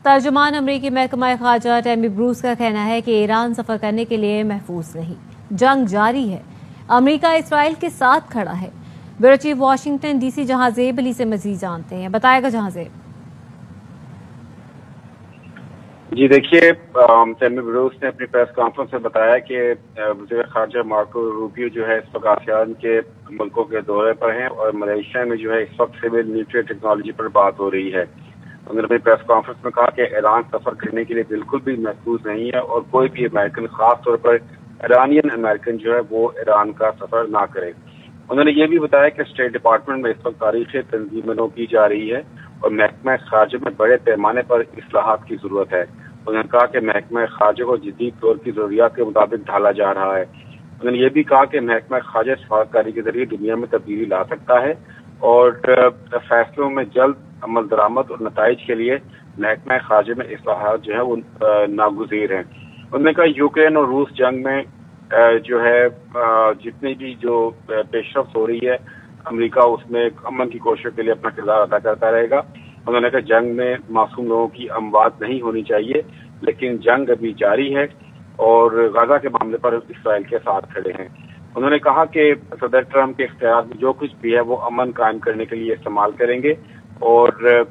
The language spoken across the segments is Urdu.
ترجمان امریکی محکمہ خارجہ ٹیمی بروس کا کہنا ہے کہ ایران سفر کرنے کے لیے محفوظ نہیں، جنگ جاری ہے، امریکہ اسرائیل کے ساتھ کھڑا ہے۔ Bureau chief Washington D C Jahanzeb علی سے مزید جانتے ہیں، بتائے گا جہاں زیب۔ جی دیکھیے، ٹیمی بروس نے اپنی پریس کانفرنس میں بتایا کہ وزیر خارجہ مارکو روبیو جو ہے اس وقت آسیان کے ملکوں کے دورے پر ہیں اور ملیشیا میں جو ہے اس وقت سول نیوکلیئر ٹیکنالوجی پر بات ہو رہی ہے۔ انہوں نے اپنی پریس کانفرنس میں کہا کہ ایران سفر کرنے کے لیے بالکل بھی محفوظ نہیں ہے اور کوئی بھی امریکن، خاص طور پر ایرانین امریکن جو ہے وہ ایران کا سفر نہ کرے۔ انہوں نے یہ بھی بتایا کہ اسٹیٹ ڈپارٹمنٹ میں اس وقت تاریخی تنظیم کی جا رہی ہے اور محکمہ خارجہ میں بڑے پیمانے پر اصلاحات کی ضرورت ہے۔ انہوں نے کہا کہ محکمہ خارجہ کو جدید دور کی ضروریات کے مطابق ڈھالا جا رہا ہے۔ انہوں نے یہ بھی کہا کہ محکمہ خارجہ سفارتکاری کے ذریعے دنیا میں تبدیلی لا سکتا ہے اور فیصلوں میں جلد عمل درآمد اور نتائج کے لیے محکمہ خارجہ میں اصلاحات جو ہے وہ ناگزیر ہیں۔ انہوں نے کہا یوکرین اور روس جنگ میں جو ہے جتنی بھی جو پیش رفت ہو رہی ہے، امریکہ اس میں امن کی کوششوں کے لیے اپنا کردار ادا کرتا رہے گا۔ انہوں نے کہا جنگ میں معصوم لوگوں کی اموات نہیں ہونی چاہیے، لیکن جنگ ابھی جاری ہے اور غزہ کے معاملے پر اسرائیل کے ساتھ کھڑے ہیں۔ انہوں نے کہا کہ صدر ٹرمپ کے اختیارات میں جو کچھ بھی ہے وہ امن قائم کرنے کے لیے استعمال کریں گے اور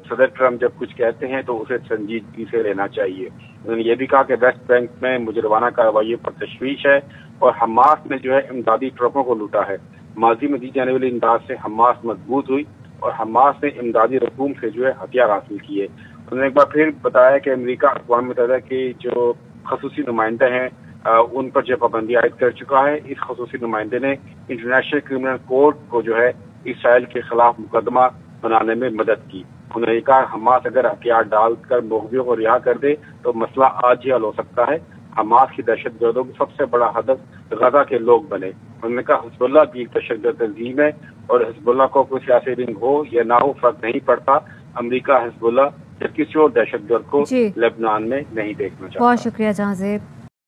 صدر ٹرمپ جب کچھ کہتے ہیں تو اسے سنجیدگی سے لینا چاہیے۔ انہوں نے یہ بھی کہا کہ ویسٹ بینک میں مجرمانہ کارروائیوں پر تشویش ہے اور حماس نے جو ہے امدادی ٹرکوں کو لوٹا ہے۔ ماضی میں دی جانے والی امداد سے حماس مضبوط ہوئی اور حماس نے امدادی رقوم سے جو ہے ہتھیار حاصل کیے۔ انہوں نے ایک بار پھر بتایا کہ امریکہ اقوام متحدہ کے جو خصوصی نمائندے ہیں ان پر جو پابندی عائد کر چکا ہے۔ اس خصوصی نمائندے نے انٹرنیشنل کرمنل کورٹ کو جو ہے اسرائیل کے خلاف مقدمہ بنانے میں مدد کی۔ انہوں نے کہا حماس اگر ہتھیار ڈال کر مغویوں کو رہا کر دے تو مسئلہ آج ہی حل ہو سکتا ہے۔ حماس کی دہشت گردوں کی سب سے بڑا ہدف غزہ کے لوگ بنے۔ انہوں نے کہا حزب اللہ بھی ایک دہشت گرد تنظیم ہے اور حزب اللہ کو کوئی سیاسی رنگ ہو یا نہ ہو فرق نہیں پڑتا۔ امریکہ حزب اللہ یا کسی اور دہشت گرد کو لبنان میں نہیں دیکھنا چاہتا۔ بہت شکریہ جہاں زیب۔